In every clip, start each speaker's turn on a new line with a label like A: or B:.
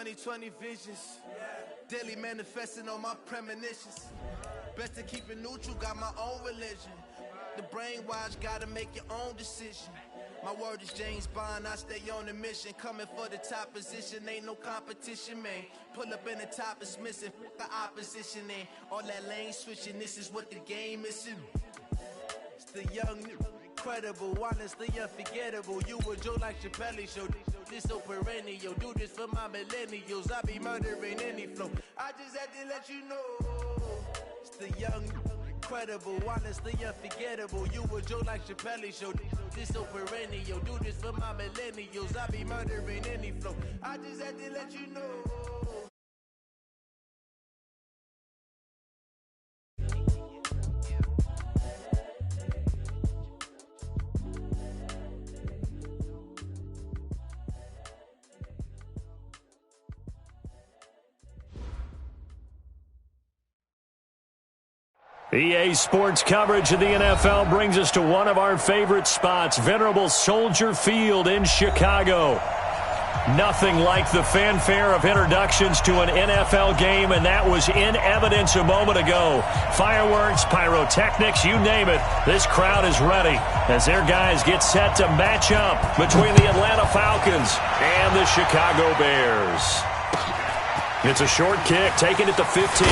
A: 2020 visions. Daily manifesting on my premonitions. Best to keep it neutral, got my own religion. The brainwash, gotta make your own decision. My word is James Bond, I stay on a mission. Coming for the top position, ain't no competition, man. Pull up in the top, it's missing, fuck the opposition, and all that lane switching, this is what the game is. It's the young, incredible, honestly unforgettable. You a Joe like Chappelle show, this so perennial. Do this for my millennials, I be murdering any flow. I just had to let you know. It's the young, incredible, honestly unforgettable. You a Joe like Chappelle show, this so perennial. Do this for my millennials, I be murdering any flow. I just had to let you know.
B: EA Sports coverage of the NFL brings us to one of our favorite spots, venerable Soldier Field in Chicago. Nothing like the fanfare of introductions to an NFL game, and that was in evidence a moment ago. Fireworks, pyrotechnics, you name it. This crowd is ready as their guys get set to match up between the Atlanta Falcons and the Chicago Bears. It's a short kick, taking it to 15.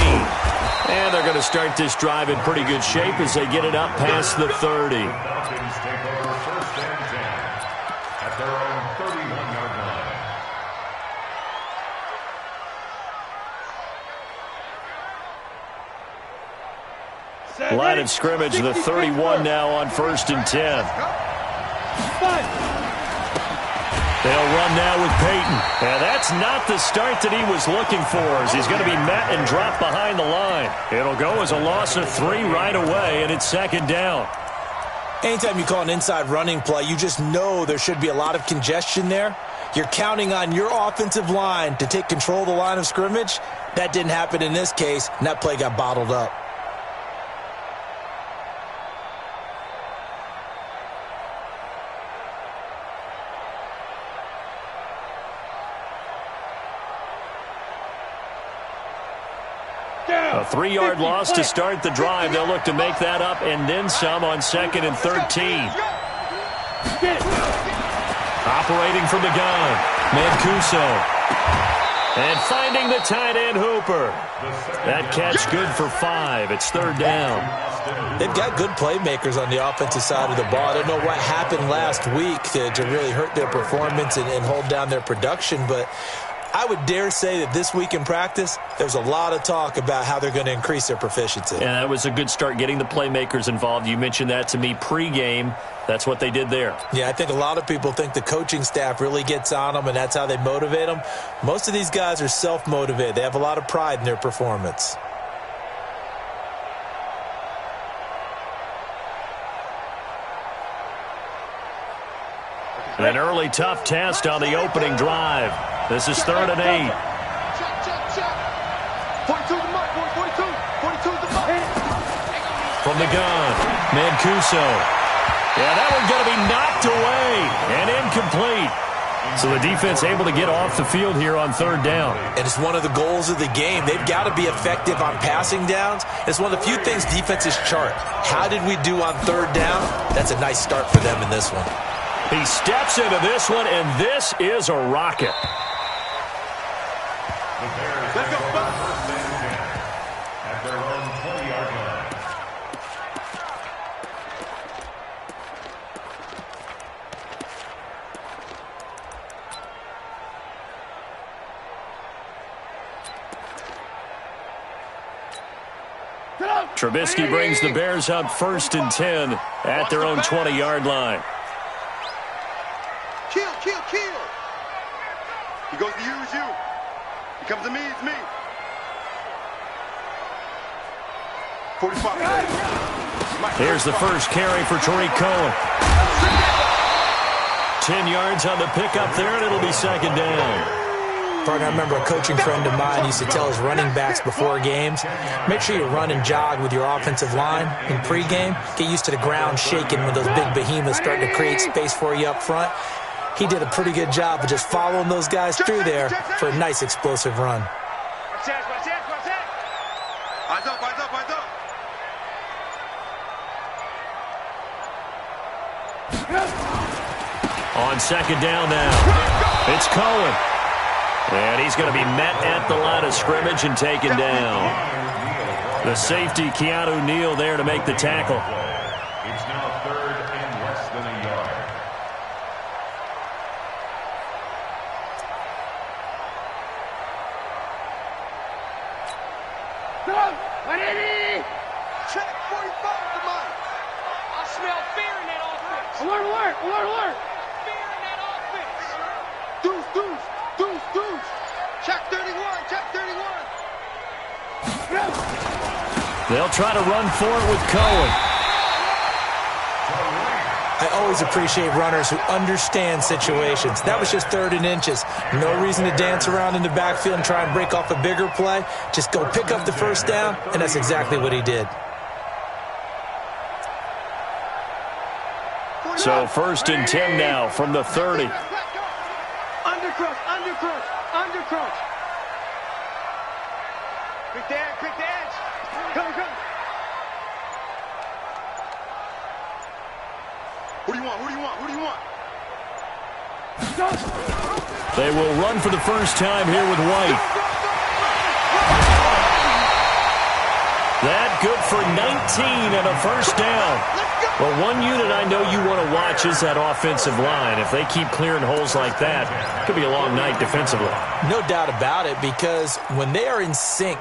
B: And they're going to start this drive in pretty good shape as they get it up past the 30.
C: The Falcons take over first and 10 at their own 31-yard line.
B: Line of scrimmage, the 31 now on first and 10. They'll run now with Peyton. And that's not the start that he was looking for, as he's going to be met and dropped behind the line. It'll go as a loss of 3 right away, and it's second down.
D: Anytime you call an inside running play, you just know there should be a lot of congestion there. You're counting on your offensive line to take control of the line of scrimmage. That didn't happen in this case, and that play got bottled up.
B: A 3-yard loss to start the drive. They'll look to make that up and then some on second and 13. Operating from the gun, Mancuso. And finding the tight end, Hooper. That catch good for 5. It's third down.
D: They've got good playmakers on the offensive side of the ball. I don't know what happened last week to really hurt their performance and hold down their production, but I would dare say that this week in practice, there's a lot of talk about how they're going to increase their proficiency.
B: And that was a good start getting the playmakers involved. You mentioned that to me pregame. That's what they did there.
D: Yeah, I think a lot of people think the coaching staff really gets on them, and that's how they motivate them. Most of these guys are self-motivated. They have a lot of pride in their performance.
B: An early tough test on the opening drive. This is third and 8. From the gun, Mancuso. Yeah, that one's going to be knocked away and incomplete. So the defense able to get off the field here on third down.
D: And it's one of the goals of the game. They've got to be effective on passing downs. It's one of the few things defenses chart. How did we do on third down? That's a nice start for them in this one.
B: He steps into this one, and this is a rocket.
C: The Bears take over first and 10 at their own 20-yard line.
B: Trubisky brings the Bears up first and 10 at their own 20-yard line.
E: Kill. He goes to you, it's you. He comes to me, it's me. 45.
B: Here's the first carry for Tariq Cohen. 10 yards on the pickup there, and it'll be second down.
D: Partner, I remember a coaching friend of mine used to tell his running backs before games, make sure you run and jog with your offensive line in pregame. Get used to the ground shaking when those big behemoths start to create space for you up front. he did a pretty good job of just following those guys through there for a nice explosive run.
E: Eyes up, eyes up, eyes up.
B: On second down now, it's Cohen. And he's going to be met at the line of scrimmage and taken down. The safety, Keanu Neal, there to make the tackle.
C: It's now third and less than a yard.
E: Check 45, come on.
F: I smell fear in that offense.
G: Alert, alert, alert, alert.
F: Fear in that offense.
E: Deuce, deuce, deuce, deuce. Check 31, check 31.
B: They'll try to run for it with Cohen.
D: I always appreciate runners who understand situations. That was just 3rd and inches. No reason to dance around in the backfield and try and break off a bigger play. Just go pick up the first down, and that's exactly what he did.
B: So 1st and 10 now from the 30.
G: Undercrush, undercrush, undercrush.
E: Quick the edge, quick the edge. Come, come. Who do you want, who do you want, who do you want?
B: They will run for the first time here with White. That good for 19 and a first down. Well, one unit I know you want to watch is that offensive line. If they keep clearing holes like that, it could be a long night defensively.
D: No doubt about it, because when they are in sync,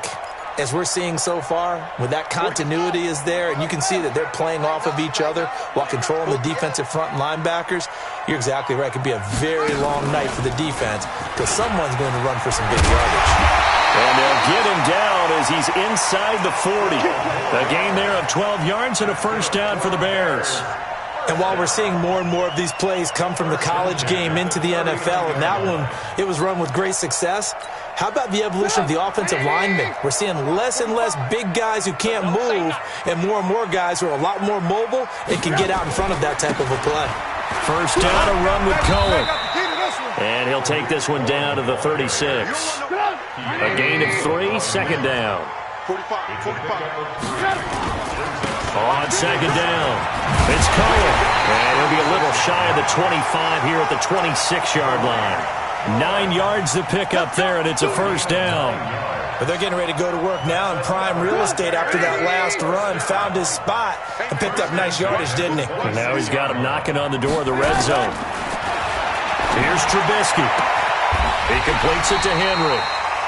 D: as we're seeing so far, when that continuity is there and you can see that they're playing off of each other while controlling the defensive front linebackers, you're exactly right. It could be a very long night for the defense because someone's going to run for some big yardage.
B: And they'll get him down as he's inside the 40. A gain there of 12 yards and a first down for the Bears.
D: And while we're seeing more and more of these plays come from the college game into the NFL, and that one, it was run with great success, how about the evolution of the offensive linemen? We're seeing less and less big guys who can't move and more guys who are a lot more mobile and can get out in front of that type of a play.
B: First down, a run with Cohen. And he'll take this one down to the 36. A gain of 3, second down.
E: 45, 45.
B: On second down, it's Cohen. And he'll be a little shy of the 25 here at the 26-yard line. 9 yards to pick up there, and it's a first down.
D: But they're getting ready to go to work now in prime real estate after that last run. Found his spot and picked up nice yardage, didn't he?
B: And now he's got him knocking on the door of the red zone. Here's Trubisky. He completes it to Henry.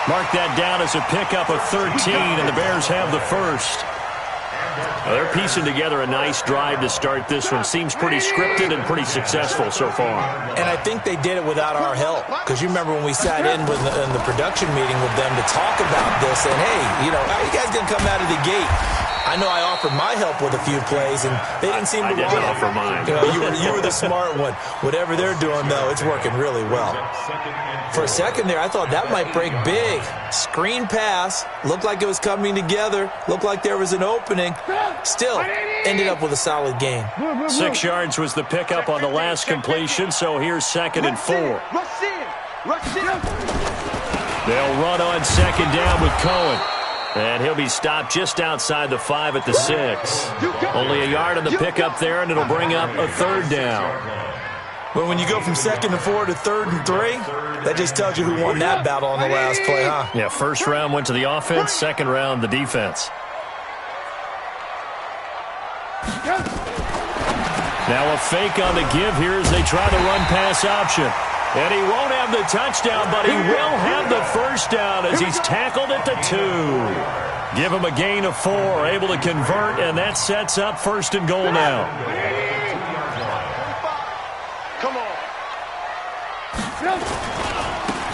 B: Mark that down as a pickup of 13, and the Bears have the first. Well, they're piecing together a nice drive to start this one. Seems pretty scripted and pretty successful so far.
D: And I think they did it without our help. Because you remember when we sat in the production meeting with them to talk about this, and hey, you know, how are you guys going to come out of the gate? I know I offered my help with a few plays, and they didn't seem to want it.
B: I didn't offer mine.
D: You know, you were the smart one. Whatever they're doing, though, it's working really well. For a second there, I thought that might break big. Screen pass. Looked like it was coming together. Looked like there was an opening. Still, ended up with a solid gain.
B: 6 yards was the pickup on the last completion, so here's 2nd and 4.
E: Rush in, rush in.
B: They'll run on second down with Cohen. And he'll be stopped just outside the 5 at the 6. Only a yard on the pickup there, and it'll bring up a third down.
D: Well, when you go from 2nd and 4 to 3rd and 3, that just tells you who won that battle on the last play, huh?
B: Yeah, first round went to the offense, second round the defense. Now a fake on the give here as they try the run-pass option. And he won't have the touchdown, but he will have the first down as he's tackled at the 2. Give him a gain of 4, able to convert, and that sets up 1st and goal now.
E: Come on.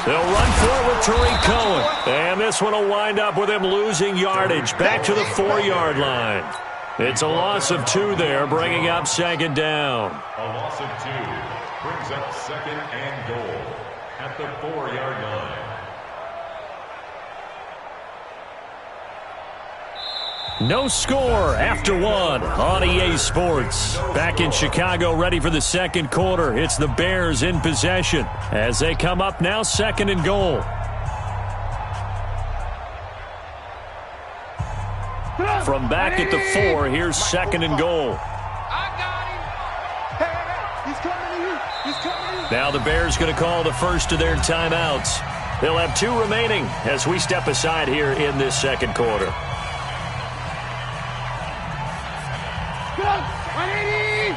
B: They'll run for it with Tariq Cohen. And this one will wind up with him losing yardage back to the 4-yard line. It's a loss of 2 there, bringing up 2nd down.
C: A loss of 2 brings up 2nd and goal at the 4-yard line.
B: No score after one on EA Sports. Back in Chicago, ready for the second quarter. It's the Bears in possession as they come up now, second and goal. From back at the 4, here's second and goal.
F: I got him.
G: Hey, he's coming to you. He's coming to you.
B: Now the Bears going to call the first of their timeouts. They'll have 2 remaining as we step aside here in this second quarter.
G: 180!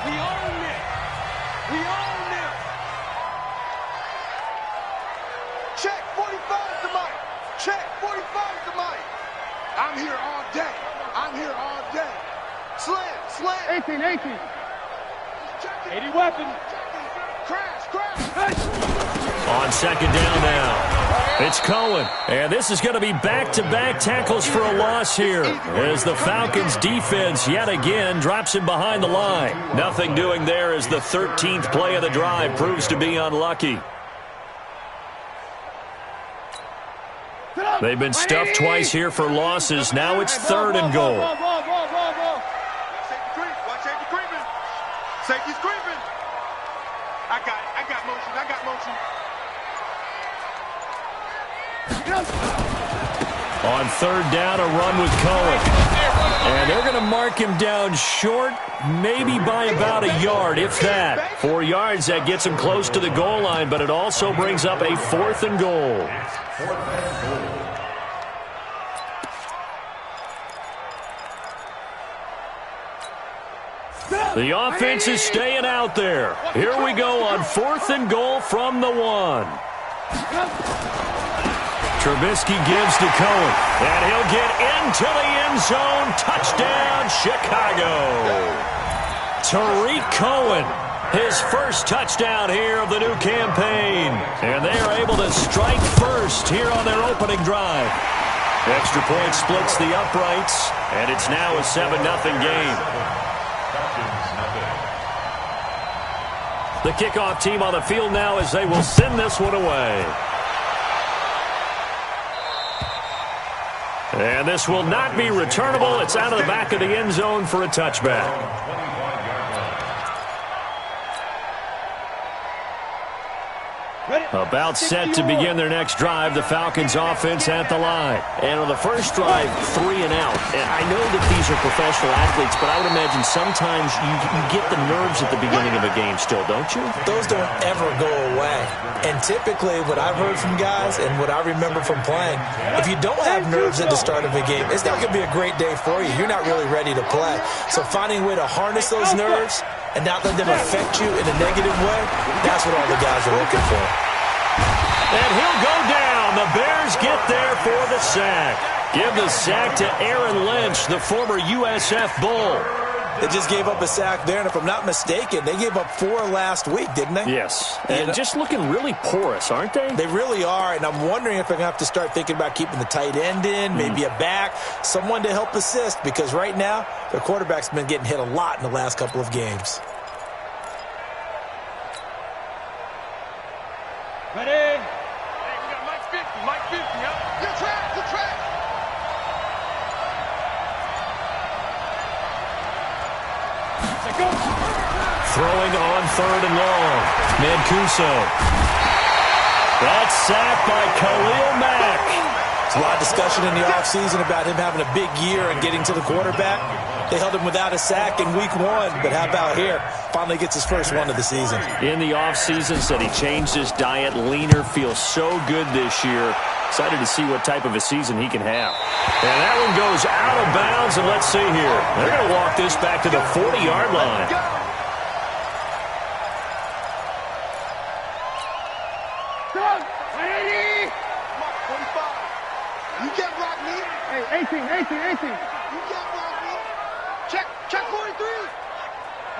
F: We own it. We own it.
E: Check 45 to Mike. Check 45 to Mike. I'm here all day. I'm here all day. Slam.
G: 18, 18.
F: 80 weapon.
E: Crash.
B: On second down now, it's Cohen. And this is going to be back-to-back tackles for a loss here as the Falcons' defense yet again drops him behind the line. Nothing doing there as the 13th play of the drive proves to be unlucky. They've been stuffed twice here for losses. Now it's third and goal.
E: Safety creeping. Safety's creeping. I got motion.
B: On third down, a run with Cohen. And they're going to mark him down short, maybe by about a yard, if that. 4 yards, that gets him close to the goal line, but it also brings up a fourth and goal. The offense is staying out there. Here we go on fourth and goal from the 1. Trubisky gives to Cohen, and he'll get into the end zone. Touchdown, Chicago. Tariq Cohen, his first touchdown here of the new campaign. And they are able to strike first here on their opening drive. Extra point splits the uprights, and it's now a 7-0 game. The kickoff team on the field now as they will send this one away. And this will not be returnable. It's out of the back of the end zone for a touchback. About set to begin their next drive, the Falcons offense at the line. And on the first drive, 3 and out. And I know that these are professional athletes, but I would imagine sometimes you get the nerves at the beginning of a game still, don't you?
D: Those don't ever go away. And typically what I've heard from guys and what I remember from playing, if you don't have nerves at the start of a game, it's not going to be a great day for you. You're not really ready to play. So finding a way to harness those nerves and not let them affect you in a negative way, that's what all the guys are looking for.
B: And he'll go down. The Bears get there for the sack. Give the sack to Aaron Lynch, the former USF Bull.
D: They just gave up a sack there, and if I'm not mistaken, they gave up 4 last week, didn't they?
B: Yes, and just looking really porous, aren't they?
D: They really are, and I'm wondering if they're going to have to start thinking about keeping the tight end in, maybe a back, someone to help assist, because right now, their quarterback's been getting hit a lot in the last couple of games.
F: Ready? Hey, we got Mike 50, yep.
E: Good track.
B: Throwing on third and long. Mancuso. That's sacked by Khalil Mack.
D: There's a lot of discussion in the offseason about him having a big year and getting to the quarterback. They held him without a sack in week 1, but how about here? Finally gets his first one of the season.
B: In the offseason, said he changed his diet, leaner, feels so good this year. Excited to see what type of a season he can have. And that one goes out of bounds, and let's see here. They're going to walk this back to the 40-yard line.
E: You can't block me.
G: Hey, 18.
E: You can't block me. Check 43.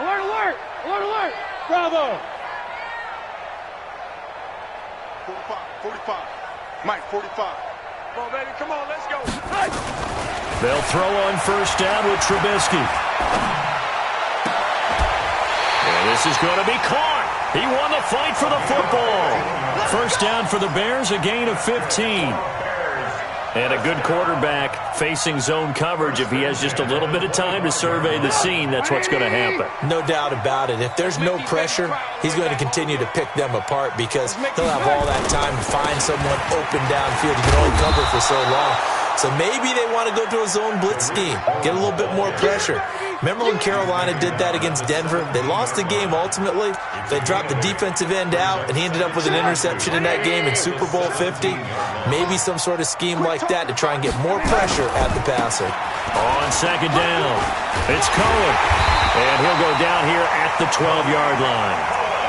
G: Alert.
F: Bravo.
E: 45. Mike, 45.
F: Come on, baby. Come on, let's go.
B: They'll throw on first down with Trubisky. And this is going to be caught. He won the fight for the football. First down for the Bears, a gain of 15. And a good quarterback facing zone coverage. If he has just a little bit of time to survey the scene, that's what's going to happen.
D: No doubt about it. If there's no pressure, he's going to continue to pick them apart because he'll have all that time to find someone open downfield. He can only cover for so long. So maybe they want to go to a zone blitz scheme, get a little bit more pressure. Remember when Carolina did that against Denver? They lost the game ultimately. They dropped the defensive end out, and he ended up with an interception in that game in Super Bowl 50. Maybe some sort of scheme like that to try and get more pressure at the passer.
B: On second down, it's Cohen. And he'll go down here at the 12-yard line.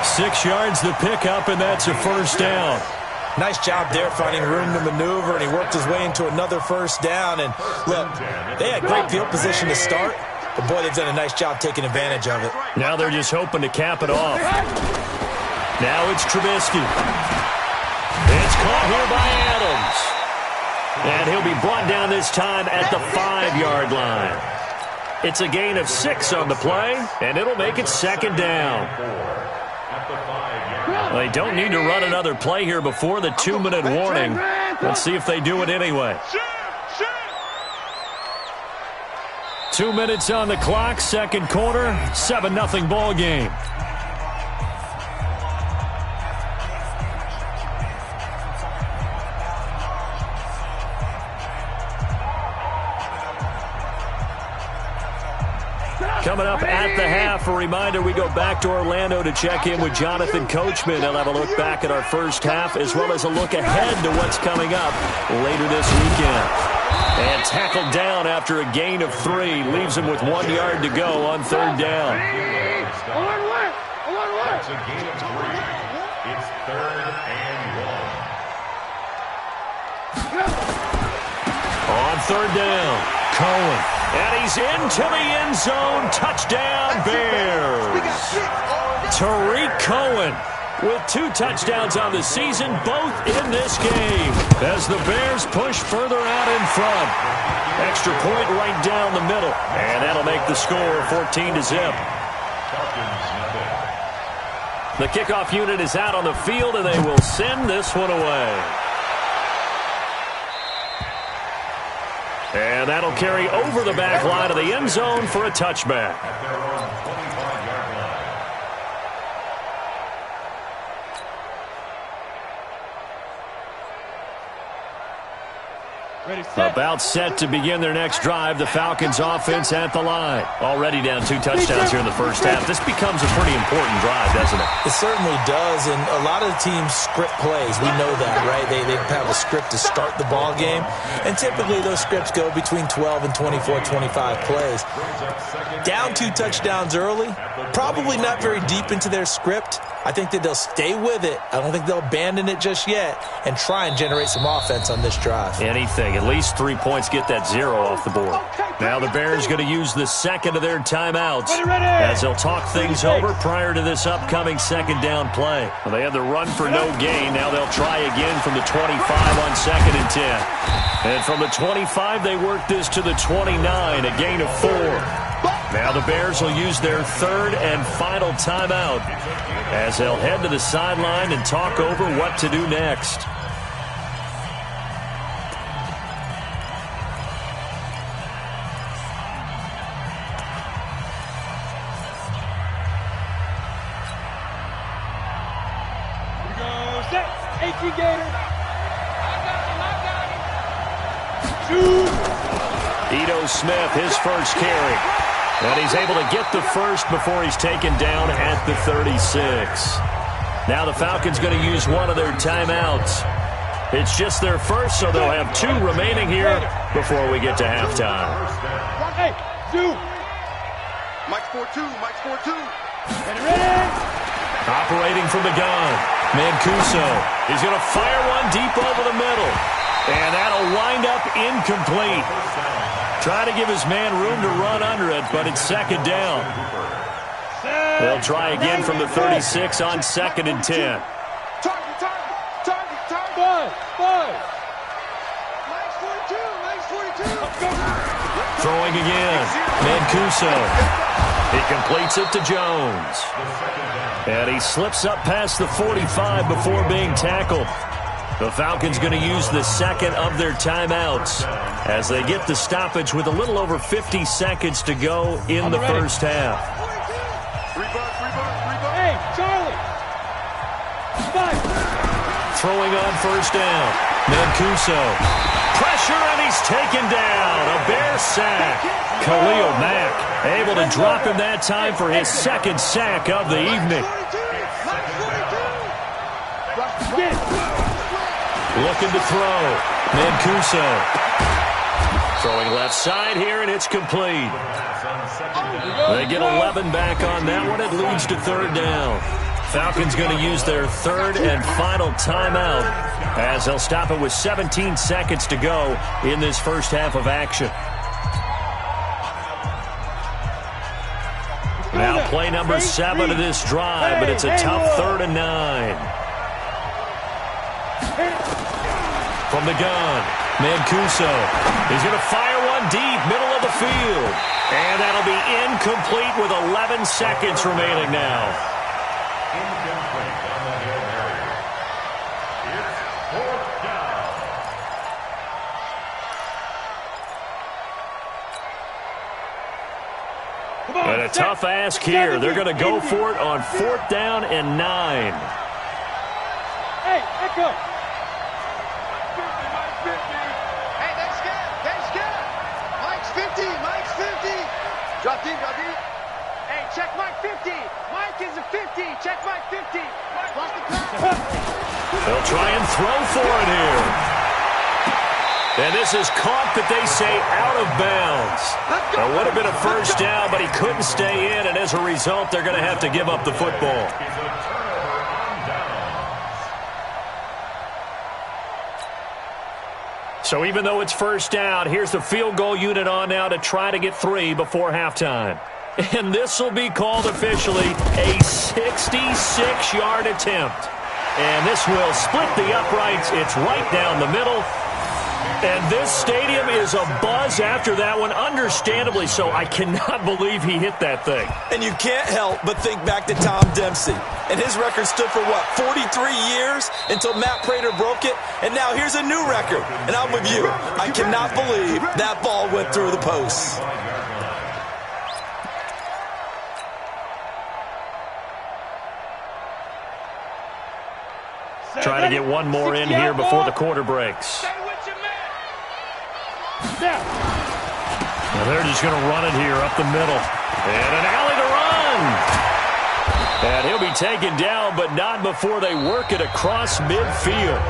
B: 6 yards the pickup, and that's a first down.
D: Nice job there finding room to maneuver, and he worked his way into another first down. And look, they had great field position to start, but boy, they've done a nice job taking advantage of it.
B: Now they're just hoping to cap it off. Now it's Trubisky. It's caught here by Adams. And he'll be brought down this time at the 5-yard line. It's a gain of 6 on the play, and it'll make it second down. They don't need to run another play here before the 2-minute warning. Let's see if they do it anyway. 2 minutes on the clock, second quarter, 7-0 ball game. Coming up at the half, a reminder, we go back to Orlando to check in with Jonathan Coachman. They'll have a look back at our first half as well as a look ahead to what's coming up later this weekend. And tackled down after a gain of 3. Leaves him with 1 yard to go on third down.
C: It's a gain of 3. It's 3rd and 1.
B: On third down, Cohen. And he's into the end zone. Touchdown, Bears. Tariq Cohen with 2 touchdowns on the season, both in this game, as the Bears push further out in front. Extra point right down the middle, and that'll make the score 14-0. The kickoff unit is out on the field, and they will send this one away. And that'll carry over the back line of the end zone for a touchback. About set to begin their next drive. The Falcons offense at the line. Already down 2 touchdowns here in the first half. This becomes a pretty important drive, doesn't it?
D: It certainly does, and a lot of the teams script plays. We know that, right? They have a script to start the ball game, and typically those scripts go between 12 and 24, 25 plays. Down 2 touchdowns early, probably not very deep into their script. I think that they'll stay with it. I don't think they'll abandon it just yet and try and generate some offense on this drive.
B: Anything. At least 3 points, get that 0 off the board. Now the Bears going to use the second of their timeouts as they'll talk things over prior to this upcoming second down play. Well, they had the run for no gain. Now they'll try again from the 25 on second and 10. And from the 25, they work this to the 29, a gain of 4. Now the Bears will use their third and final timeout as they'll head to the sideline and talk over what to do next. Ito Smith, his first carry. And he's able to get the first before he's taken down at the 36. Now the Falcons going to use one of their timeouts. It's just their first, so they'll have 2 remaining here before we get to halftime.
E: Mike's 4-2. Mike's 4-2.
B: Operating from the gun, Mancuso. He's going to fire one deep over the middle. And that'll wind up incomplete. Trying to give his man room to run under it, but it's second down. They'll try again from the 36 on second and 10. Throwing again, Mancuso. He completes it to Jones. And he slips up past the 45 before being tackled. The Falcons going to use the second of their timeouts as they get the stoppage with a little over 50 seconds to go in the first half.
G: Hey, Charlie.
B: Throwing on first down. Mancuso. Pressure, and he's taken down. A Bear sack. Khalil Mack able to drop him that time for his second sack of the evening. Looking to throw. Mancuso. Throwing left side here, and it's complete. They get 11 back on that one. It leads to third down. Falcons going to use their third and final timeout as they'll stop it with 17 seconds to go in this first half of action. Now play number 7 of this drive, but it's a tough 3rd and 9. From the gun, Mancuso. He's going to fire one deep, middle of the field. And that'll be incomplete with 11 seconds remaining now.
C: Incomplete on the Hail Mary. It's 4th down.
B: And a tough ask here. They're going to go for it on 4th down and 9.
G: Hey, Echo.
E: Hey, that's good. That's good. Mike's 50. Mike's 50. Drop deep, drop deep.
G: Hey, check Mike 50. Mike is a 50. Check Mike 50.
E: Watch the clock.
B: They'll try and throw for it here. And this is caught, but they say out of bounds. It would have been a first down, but he couldn't stay in, and as a result, they're going to have to give up the football. So even though it's first down, here's the field goal unit on now to try to get 3 before halftime. And this will be called officially a 66-yard attempt. And this will split the uprights. It's right down the middle. And this stadium is abuzz after that one, understandably so. I cannot believe he hit that thing.
D: And you can't help but think back to Tom Dempsey. And his record stood for, 43 years until Matt Prater broke it. And now here's a new record. And I'm with you. I cannot believe that ball went through the posts.
B: Try to get one more in here before the quarter breaks. Now they're just going to run it here up the middle. And an alley to run. And he'll be taken down, but not before they work it across midfield.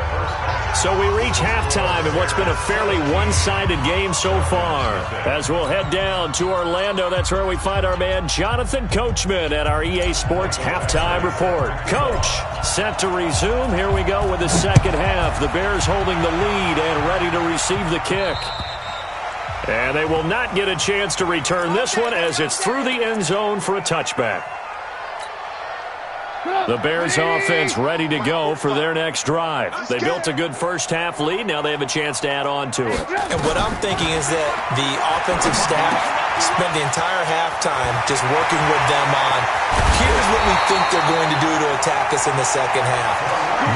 B: So we reach halftime in what's been a fairly one-sided game so far. As we'll head down to Orlando, that's where we find our man Jonathan Coachman at our EA Sports Halftime Report. Coach, set to resume. Here we go with the second half. The Bears holding the lead and ready to receive the kick. And they will not get a chance to return this one as it's through the end zone for a touchback. The Bears offense ready to go for their next drive. They built a good first half lead. Now they have a chance to add on to it.
D: And what I'm thinking is that the offensive staff spent the entire halftime just working with them on, here's what we think they're going to do to attack us in the second half.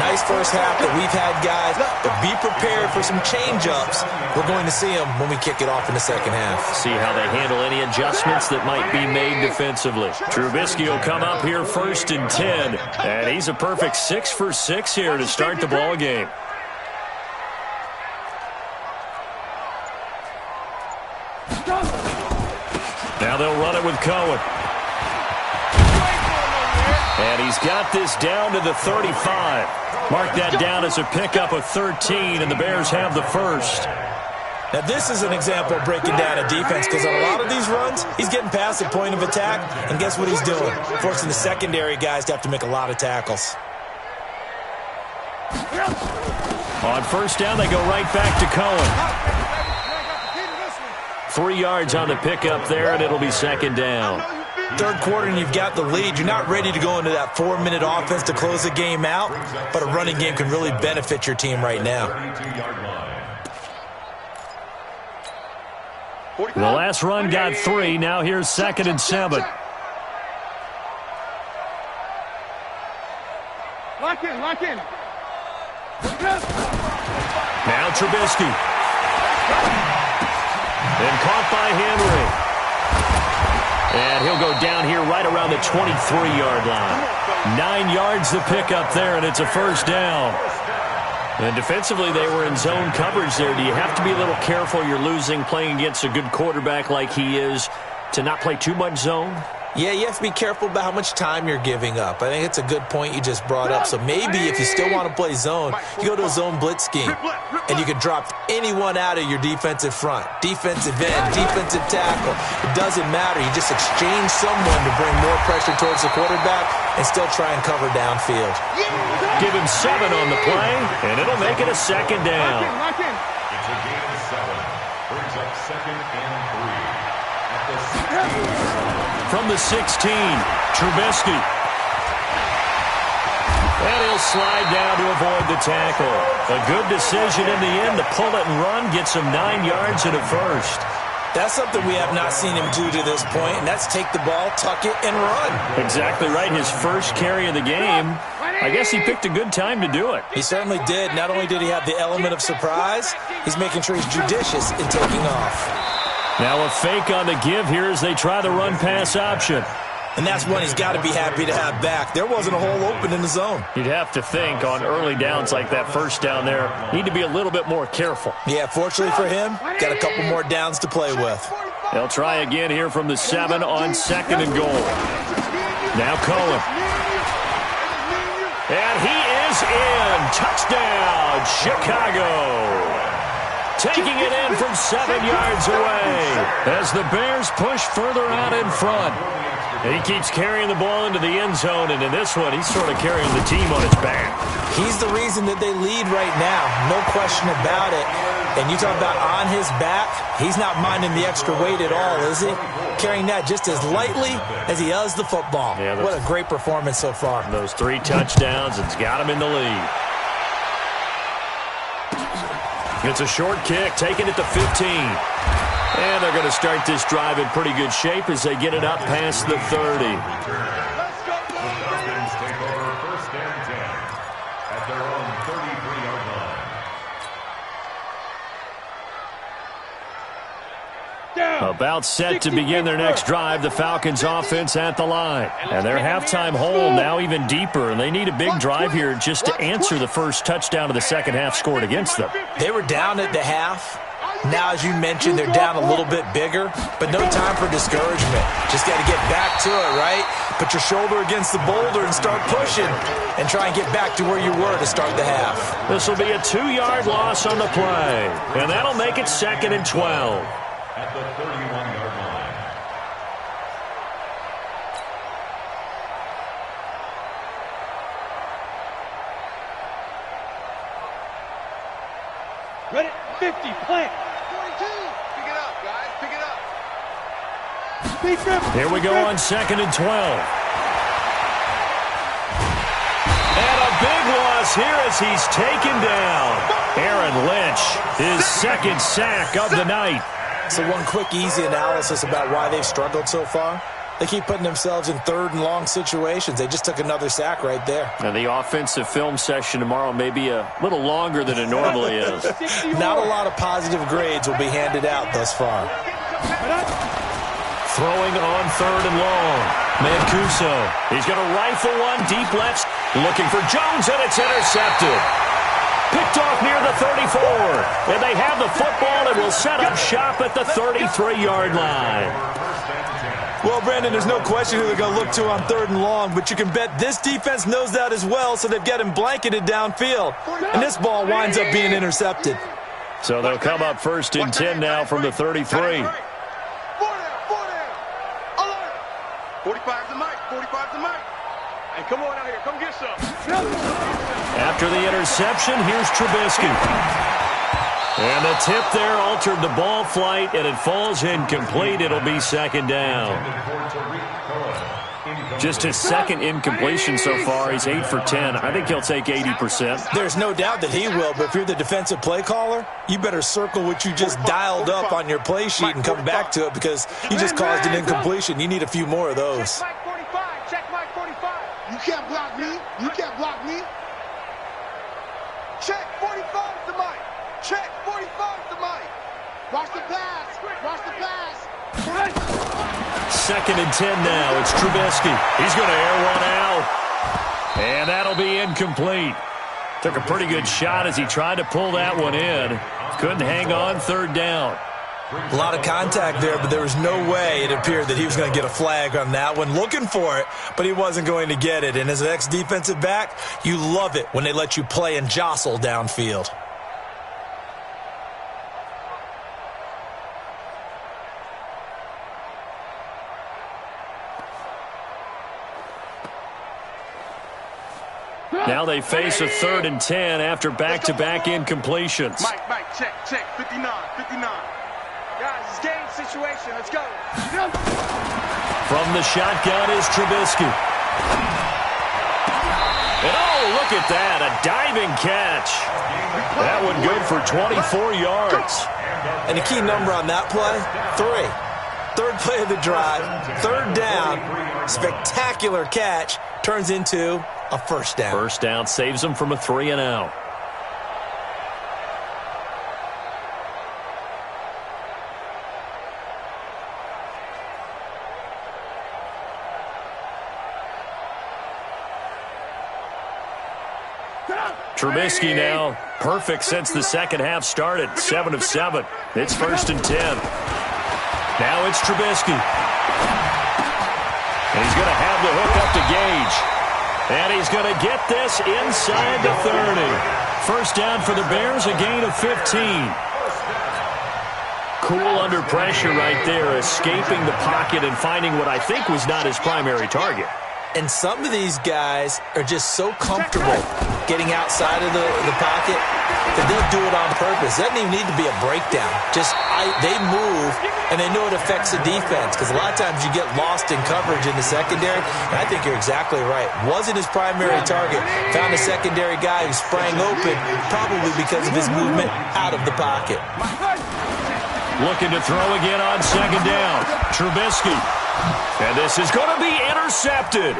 D: Nice first half that we've had, guys, but be prepared for some change-ups. We're going to see them when we kick it off in the second half.
B: See how they handle any adjustments that might be made defensively. Trubisky will come up here 1st and 10, and he's a perfect 6 for 6 here to start the ball game. Now they'll run it with Cohen. And he's got this down to the 35. Mark that down as a pickup of 13, and the Bears have the first.
D: Now, this is an example of breaking down a defense because on a lot of these runs, he's getting past the point of attack, and guess what he's doing? Forcing the secondary guys to have to make a lot of tackles.
B: On first down, they go right back to Cohen. 3 yards on the pickup there, and it'll be second down.
D: Third quarter, and you've got the lead. You're not ready to go into that 4-minute offense to close the game out, but a running game can really benefit your team right now.
B: The last run got 3. Now here's 2nd and 7.
G: Lock in, lock in.
B: Now Trubisky. And caught by Henry. And he'll go down here right around the 23-yard line. 9 yards to pick up there, and it's a first down. And defensively, they were in zone coverage there. Do you have to be a little careful? You're losing, playing against a good quarterback like he is, to not play too much zone?
D: Yeah, you have to be careful about how much time you're giving up. I think it's a good point you just brought up. So maybe if you still want to play zone, you go to a zone blitz scheme, and you can drop anyone out of your defensive front. Defensive end, defensive tackle. It doesn't matter. You just exchange someone to bring more pressure towards the quarterback and still try and cover downfield.
B: Give him 7 on the play, and it'll make it a second down.
C: It's a gain of 7. Brings up 2nd and 3. At the 16.
B: From the 16, Trubisky. And he'll slide down to avoid the tackle. A good decision in the end to pull it and run, gets him 9 yards and a first.
D: That's something we have not seen him do to this point, and that's take the ball, tuck it, and run.
B: Exactly right. His first carry of the game. I guess he picked a good time to do it.
D: He certainly did. Not only did he have the element of surprise, he's making sure he's judicious in taking off.
B: Now a fake on the give here as they try the run-pass option.
D: And that's one he's got to be happy to have back. There wasn't a hole open in the zone.
B: You'd have to think on early downs like that first down there, need to be a little bit more careful.
D: Yeah, fortunately for him, got a couple more downs to play with.
B: They'll try again here from the 7 on 2nd and goal. Now Cohen. And he is in. Touchdown, Chicago. Taking it in from 7 yards away as the Bears push further out in front. And he keeps carrying the ball into the end zone, and in this one, he's sort of carrying the team on his back.
D: He's the reason that they lead right now, no question about it. And you talk about on his back, he's not minding the extra weight at all, is he? Carrying that just as lightly as he does the football. Yeah, what a great performance so far.
B: Those 3 touchdowns, it's got him in the lead. It's a short kick, taking it to 15. And they're going to start this drive in pretty good shape as they get it up past the 30.
C: The Falcons take over 1st and 10 at their own 33-yard line.
B: About set to begin their next drive, the Falcons offense at the line. And their halftime hole now even deeper, and they need a big drive here just to answer the first touchdown of the second half scored against them.
D: They were down at the half. Now, as you mentioned, they're down a little bit bigger, but no time for discouragement. Just got to get back to it, right? Put your shoulder against the boulder and start pushing and try and get back to where you were to start the half.
B: This will be a 2-yard loss on the play, and that'll make it 2nd and 12.
C: At the 31-yard line.
G: Ready? 50, plant.
E: 42. Pick it up, guys. Pick it up.
G: Speed grip.
B: Here we go on 2nd and 12. And a big loss here as he's taken down. Aaron Lynch, his 2nd sack of the night.
D: So one quick, easy analysis about why they've struggled so far. They keep putting themselves in 3rd and long situations. They just took another sack right there.
B: And the offensive film session tomorrow may be a little longer than it normally is.
D: Not a lot of positive grades will be handed out thus far.
B: Throwing on 3rd and long. Mancuso. He's going to rifle one deep left. Looking for Jones, and it's intercepted. Picked off near the 34. And they have the football and will set up shop at the 33-yard line.
D: Well, Brandon, there's no question who they're going to look to on 3rd and long, but you can bet this defense knows that as well, so they've got him blanketed downfield. And this ball winds up being intercepted.
B: So they'll come up 1st and 10 now from the 33.
E: 45 to Mike. 45 to Mike.
F: Hey, come on out here. Come get some.
B: After the interception, here's Trubisky. And the tip there altered the ball flight, and it falls incomplete. It'll be 2nd down. Just his 2nd incompletion so far. He's 8 for 10. I think he'll take 80%.
D: There's no doubt that he will, but if you're the defensive play caller, you better circle what you just dialed up on your play sheet and come back to it because you just caused an incompletion. You need a few more of those.
G: Check Mike 45. Check Mike 45.
E: You can't block me. You can't block me. Check. Check 45 to Mike. Watch the pass. Watch the pass.
B: 2nd and 10 now. It's Trubisky. He's going to air one out. And that'll be incomplete. Took a pretty good shot as he tried to pull that one in. Couldn't hang on 3rd down.
D: A lot of contact there, but there was no way it appeared that he was going to get a flag on that one. Looking for it, but he wasn't going to get it. And as an ex-defensive back, you love it when they let you play and jostle downfield.
B: Now they face a 3rd and 10 after back-to-back incompletions.
F: Mike, check, 59.
G: Guys, it's game situation. Let's go.
B: From the shotgun is Trubisky. And oh, look at that, a diving catch. That one good for 24 yards.
D: And the key number on that play, 3. 3rd play of the drive, 3rd down, spectacular catch, turns into a 1st down.
B: 1st down saves them from a 3-and-out. Trubisky now, perfect since the 2nd half started. 7 of 7. It's 1st and 10. Now it's Trubisky. And he's going to have the hook up to Gage. And he's going to get this inside the 30. 1st down for the Bears, a gain of 15. Cool under pressure right there, escaping the pocket and finding what I think was not his primary target.
D: And some of these guys are just so comfortable getting outside of the pocket that they'll do it on purpose. It doesn't even need to be a breakdown. They move, and they know it affects the defense because a lot of times you get lost in coverage in the secondary, and I think you're exactly right. Wasn't his primary target. Found a secondary guy who sprang open, probably because of his movement out of the pocket.
B: Looking to throw again on 2nd down. Trubisky. And this is going to be intercepted.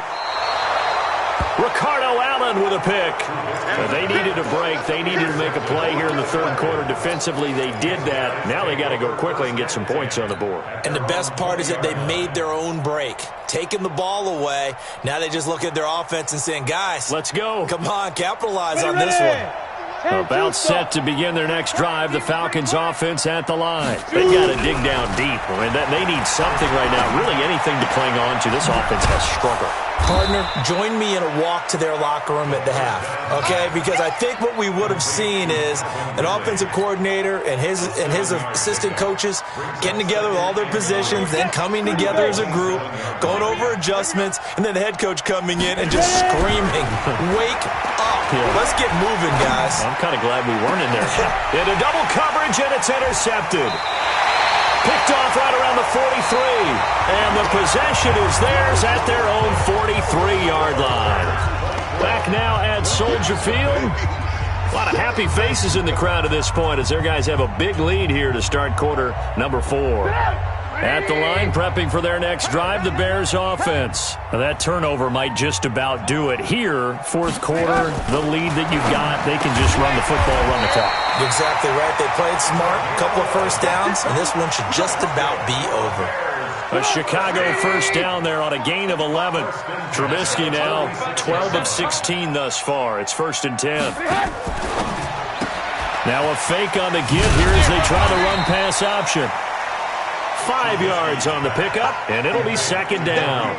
B: Ricardo Allen with a pick. They needed a break. They needed to make a play here in the 3rd quarter. Defensively, they did that. Now they got to go quickly and get some points on the board.
D: And the best part is that they made their own break. Taking the ball away. Now they just look at their offense and saying, guys,
B: let's go.
D: Come on, capitalize on this one.
B: About set to begin their next drive, the Falcons offense at the line. They've got to dig down deep. I mean, they need something right now. Really anything to cling on to. This offense has struggled.
D: Partner, join me in a walk to their locker room at the half, okay? Because I think what we would have seen is an offensive coordinator and his assistant coaches getting together with all their positions, then coming together as a group, going over adjustments, and then the head coach coming in and just screaming, wake up. Yeah. Let's get moving, guys.
B: I'm kind of glad we weren't in there. Into double coverage, and it's intercepted. Picked off right around the 43. And the possession is theirs at their own 43-yard line. Back now at Soldier Field. A lot of happy faces in the crowd at this point as their guys have a big lead here to start quarter number 4. At the line, prepping for their next drive, the Bears offense. Now that turnover might just about do it. Here, 4th quarter, the lead that you've got, they can just run the football, run the clock.
D: Exactly right. They played smart, a couple of 1st downs, and this one should just about be over.
B: A Chicago 1st down there on a gain of 11. Trubisky now 12 of 16 thus far. It's 1st and 10. Now a fake on the give here as they try the run-pass option. 5 yards on the pickup, and it'll be 2nd down.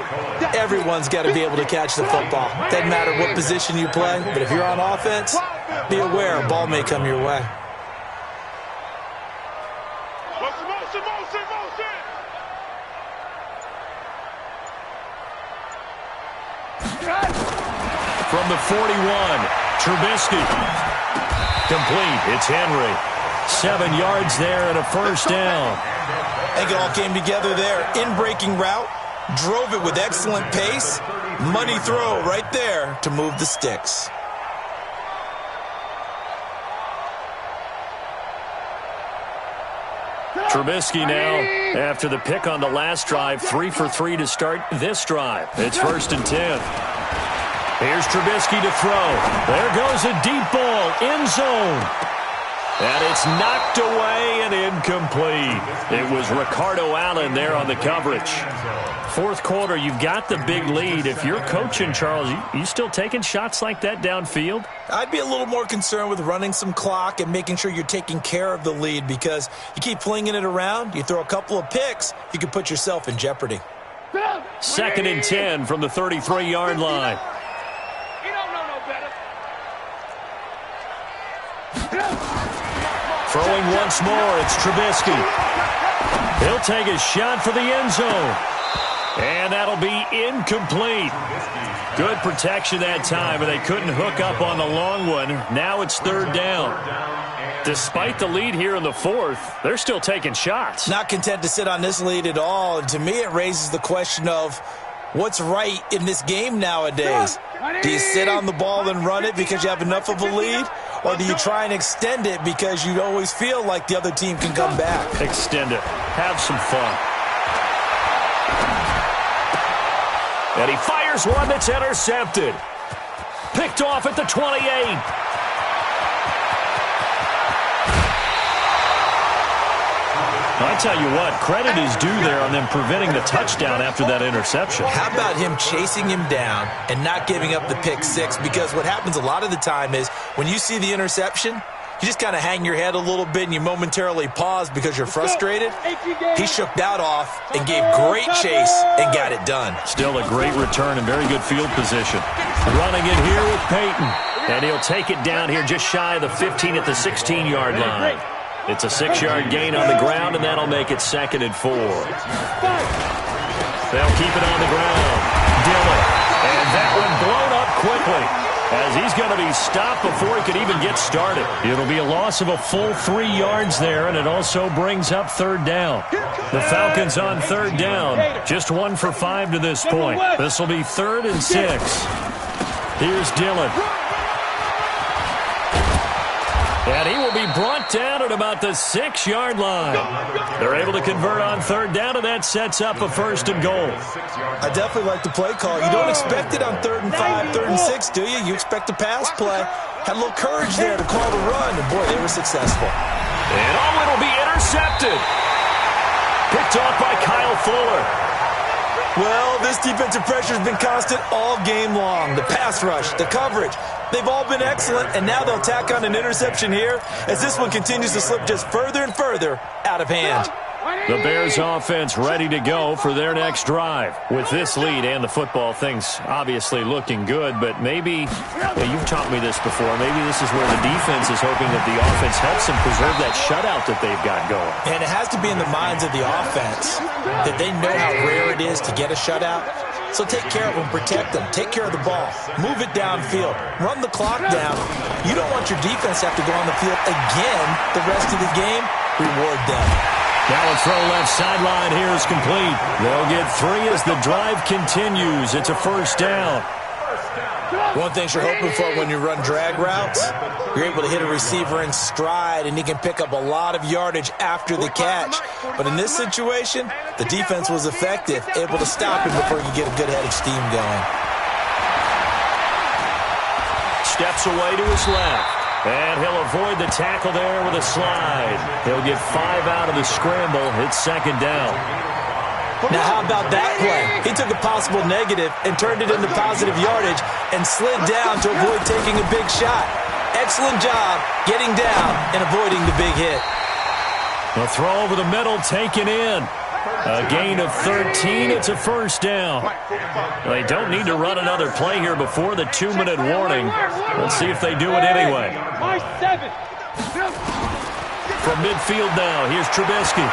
D: Everyone's got to be able to catch the football. Doesn't matter what position you play, but if you're on offense, be aware a ball may come your way.
B: From the 41, Trubisky. Complete. It's Henry. 7 yards there and a 1st down.
D: I think it all came together there. In-breaking route, drove it with excellent pace. Money throw right there to move the sticks.
B: Trubisky now, after the pick on the last drive, 3 for 3 to start this drive. It's 1st and 10. Here's Trubisky to throw. There goes a deep ball, end zone. And it's knocked away and incomplete. It was Ricardo Allen there on the coverage. Fourth quarter, you've got the big lead. If you're coaching, Charles, you still taking shots like that downfield?
D: I'd be a little more concerned with running some clock and making sure you're taking care of the lead, because you keep flinging it around, you throw a couple of picks, you can put yourself in jeopardy.
B: 2nd and 10 from the 33-yard line.
G: You don't know no better.
B: Throwing once more, it's Trubisky. He'll take a shot for the end zone. And that'll be incomplete. Good protection that time, and they couldn't hook up on the long one. Now it's 3rd down. Despite the lead here in the 4th, they're still taking shots.
D: Not content to sit on this lead at all. And to me, it raises the question of what's right in this game nowadays. Do you sit on the ball and run it because you have enough of a lead? Or do you try and extend it because you always feel like the other team can come back?
B: Extend it. Have some fun. And he fires one that's intercepted. Picked off at the 28. I tell you what, credit is due there on them preventing the touchdown after that interception.
D: How about him chasing him down and not giving up the pick six? Because what happens a lot of the time is when you see the interception, you just kind of hang your head a little bit and you momentarily pause because you're frustrated. He shook that off and gave great chase and got it done.
B: Still a great return and very good field position. Running it here with Peyton. And he'll take it down here just shy of the 15 at the 16-yard line. It's a 6-yard gain on the ground, and that'll make it 2nd and 4. They'll keep it on the ground. Dillon. And that one blown up quickly, as he's going to be stopped before he could even get started. It'll be a loss of a full 3 yards there, and it also brings up 3rd down. The Falcons on 3rd down. Just 1 for 5 to this point. This will be 3rd and 6. Here's Dillon. And he will be brought down at about the 6-yard line. They're able to convert on 3rd down, and that sets up a 1st and goal.
D: I definitely like the play call. You don't expect it on 3rd and 5, 3rd and 6, do you? You expect a pass play. Had a little courage there to call the run, and boy, they were successful.
B: And it'll be intercepted. Picked off by Kyle Fuller.
D: Well, this defensive pressure has been constant all game long. The pass rush, the coverage, they've all been excellent, and now they'll tack on an interception here as this one continues to slip just further and further out of hand.
B: The Bears offense ready to go for their next drive. With this lead and the football, things obviously looking good, but maybe, you've taught me this before, maybe this is where the defense is hoping that the offense helps them preserve that shutout that they've got going.
D: And it has to be in the minds of the offense that they know how rare it is to get a shutout. So take care of them, protect them, take care of the ball, move it downfield, run the clock down. You don't want your defense to have to go on the field again the rest of the game. Reward them.
B: Now a throw left sideline here is complete. They'll get 3 as the drive continues. It's a 1st down.
D: One thing you're hoping for when you run drag routes, you're able to hit a receiver in stride, and he can pick up a lot of yardage after the catch. But in this situation, the defense was effective, able to stop him before he could get a good head of steam going.
B: Steps away to his left. And he'll avoid the tackle there with a slide. He'll get 5 out of the scramble. It's 2nd down.
D: Now, how about that play? He took a possible negative and turned it into positive yardage and slid down to avoid taking a big shot. Excellent job getting down and avoiding the big hit.
B: The throw over the middle taken in. A gain of 13. It's a 1st down. They don't need to run another play here before the 2-minute warning. Let's see if they do it anyway. From midfield now, here's Trubisky.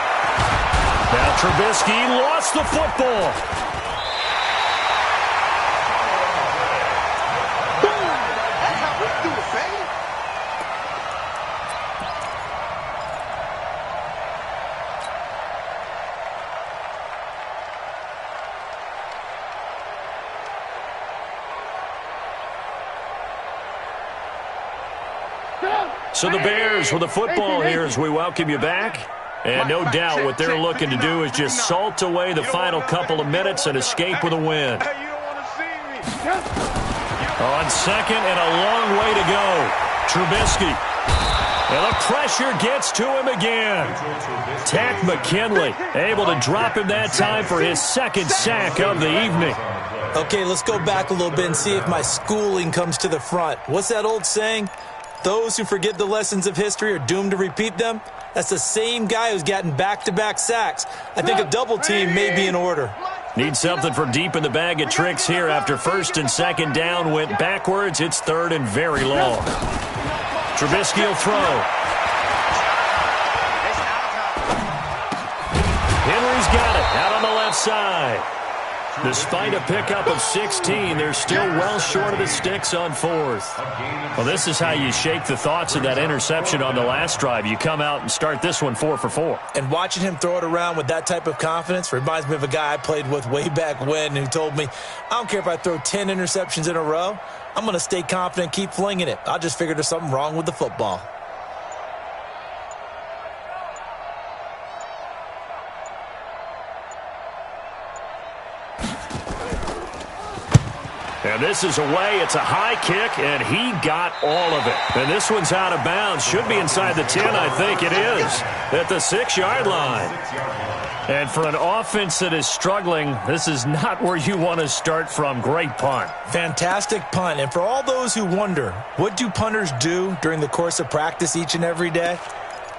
B: Now Trubisky lost the football.
E: That's how we do it, baby.
B: So the Bears with the football here as we welcome you back. And no doubt what they're looking to do is just salt away the final couple of minutes and escape with a win. On 2nd and a long way to go. Trubisky. And the pressure gets to him again. Tack McKinley able to drop him that time for his second sack of the evening.
D: Okay, let's go back a little bit and see if my schooling comes to the front. What's that old saying? Those who forget the lessons of history are doomed to repeat them. That's the same guy who's gotten back-to-back sacks. I think a double team may be in order.
B: Need something for deep in the bag of tricks here after first and second down went backwards. It's third and very long. Trubisky will throw. Henry's got it out on the left side. Despite a pickup of 16, they're still well short of the sticks on fourth. Well, this is how you shake the thoughts of that interception on the last drive. You come out and start this one 4 for 4.
D: And watching him throw it around with that type of confidence reminds me of a guy I played with way back when who told me, I don't care if I throw 10 interceptions in a row. I'm going to stay confident and keep flinging it. I just figured there's something wrong with the football.
B: And this is away. It's a high kick, and he got all of it. And this one's out of bounds. Should be inside the 10, I think it is, at the 6-yard line. And for an offense that is struggling, this is not where you want to start from. Great punt.
D: Fantastic punt. And for all those who wonder, what do punters do during the course of practice each and every day?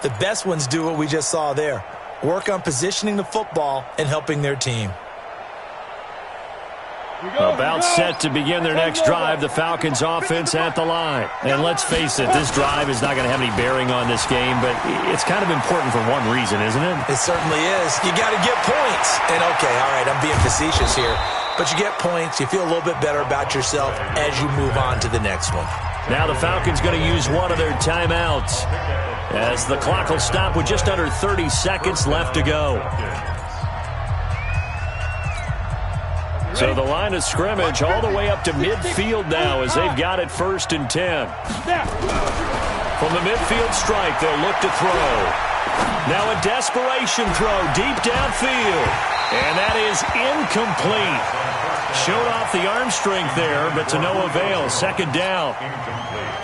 D: The best ones do what we just saw there. Work on positioning the football and helping their team.
B: About set to begin their next drive, the Falcons offense at the line. And let's face it, this drive is not going to have any bearing on this game, but it's kind of important for one reason, isn't it?
D: It certainly is. You got to get points. And okay, all right, I'm being facetious here, but you get points, you feel a little bit better about yourself as you move on to the next one.
B: Now the Falcons going to use one of their timeouts as the clock will stop with just under 30 seconds left to go. So the line of scrimmage all the way up to midfield now as they've got it first and 10. From the midfield strike, they'll look to throw. Now a desperation throw deep downfield. And that is incomplete. Showed off the arm strength there, but to no avail. Second down.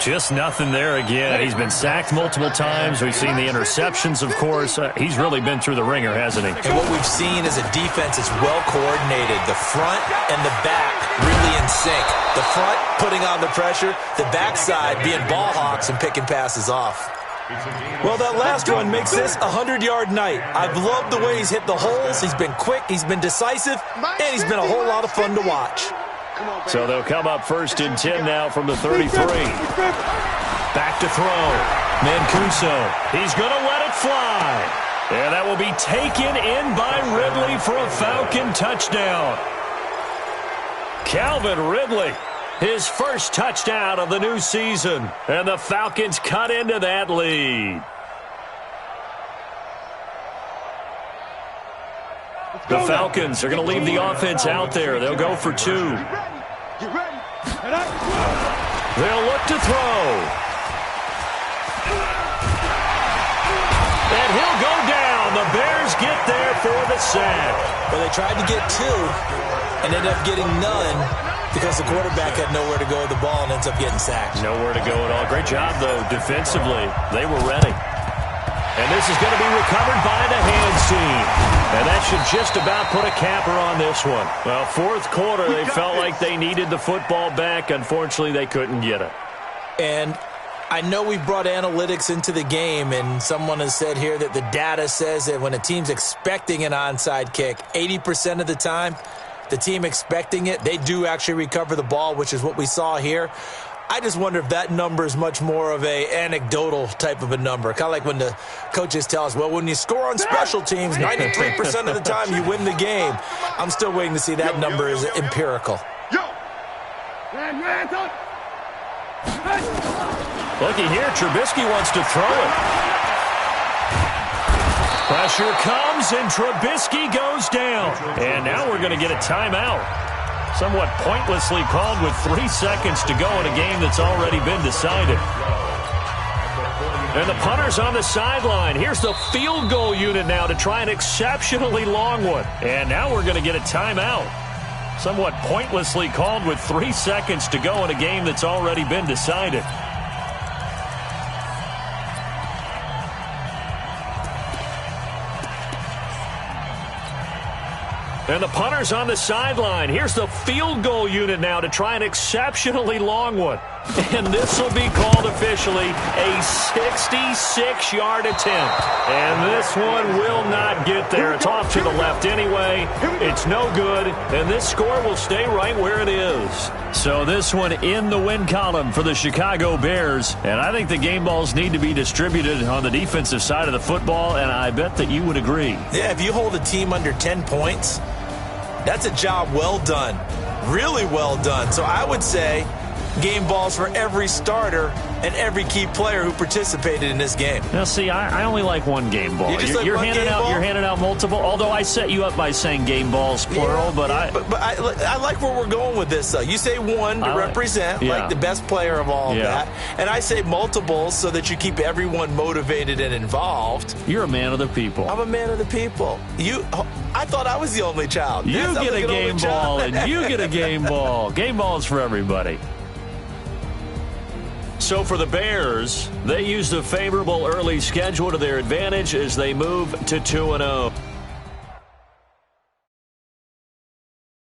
B: Just nothing there again. He's been sacked multiple times. We've seen the interceptions, of course. He's really been through the ringer, hasn't he?
D: And what we've seen is a defense that's well coordinated. The front and the back really in sync. The front putting on the pressure, the backside being ball hawks and picking passes off. Well, that last one makes this a 100-yard night. I've loved the way he's hit the holes. He's been quick, he's been decisive, and he's been a whole lot of fun to watch.
B: So they'll come up first and 10 now from the 33. Back to throw. Mancuso. He's going to let it fly. And that will be taken in by Ridley for a Falcon touchdown. Calvin Ridley, his first touchdown of the new season. And the Falcons cut into that lead. The Falcons are going to leave the offense out there. They'll go for 2. They'll look to throw. And he'll go down. The Bears get there for the sack.
D: Well, they tried to get 2 and ended up getting none because the quarterback had nowhere to go with the ball and ends up getting sacked.
B: Nowhere to go at all. Great job, though, defensively. They were ready. And this is going to be recovered by the hands team. And that should just about put a capper on this one. Well, fourth quarter, they felt like they needed the football back. Unfortunately, they couldn't get it.
D: And I know we brought analytics into the game, and someone has said here that the data says that when a team's expecting an onside kick, 80% of the time, the team expecting it, they do actually recover the ball, which is what we saw here. I just wonder if that number is much more of a anecdotal type of a number. Kind of like when the coaches tell us, well, when you score on special teams, 93% of the time you win the game. I'm still waiting to see that number is empirical.
B: Looky here, Trubisky wants to throw it. Pressure comes, and Trubisky goes down. And now we're going to get a timeout. Somewhat pointlessly called with 3 seconds to go in a game that's already been decided. And the punter's on the sideline. Here's the field goal unit now to try an exceptionally long one. And now we're going to get a timeout. Somewhat pointlessly called with 3 seconds to go in a game that's already been decided. And the punter's on the sideline. Here's the field goal unit now to try an exceptionally long one. And this will be called officially a 66-yard attempt. And this one will not get there. It's off to the left anyway. It's no good. And this score will stay right where it is. So this one in the win column for the Chicago Bears. And I think the game balls need to be distributed on the defensive side of the football, and I bet that you would agree.
D: Yeah, if you hold a team under 10 points, that's a job well done. Really well done. So I would say game balls for every starter and every key player who participated in this game.
B: Now, see, I only like one game ball. You're handing out multiple. Although I set you up by saying game balls plural, but
D: I like where we're going with this. You say one to represent like the best player of all of that, and I say multiples so that you keep everyone motivated and involved.
B: You're a man of the people.
D: I'm a man of the people. I thought I was the only child.
B: You get a game ball, and you get a game ball. Game balls for everybody. So for the Bears, they used a favorable early schedule to their advantage as they move to 2-0.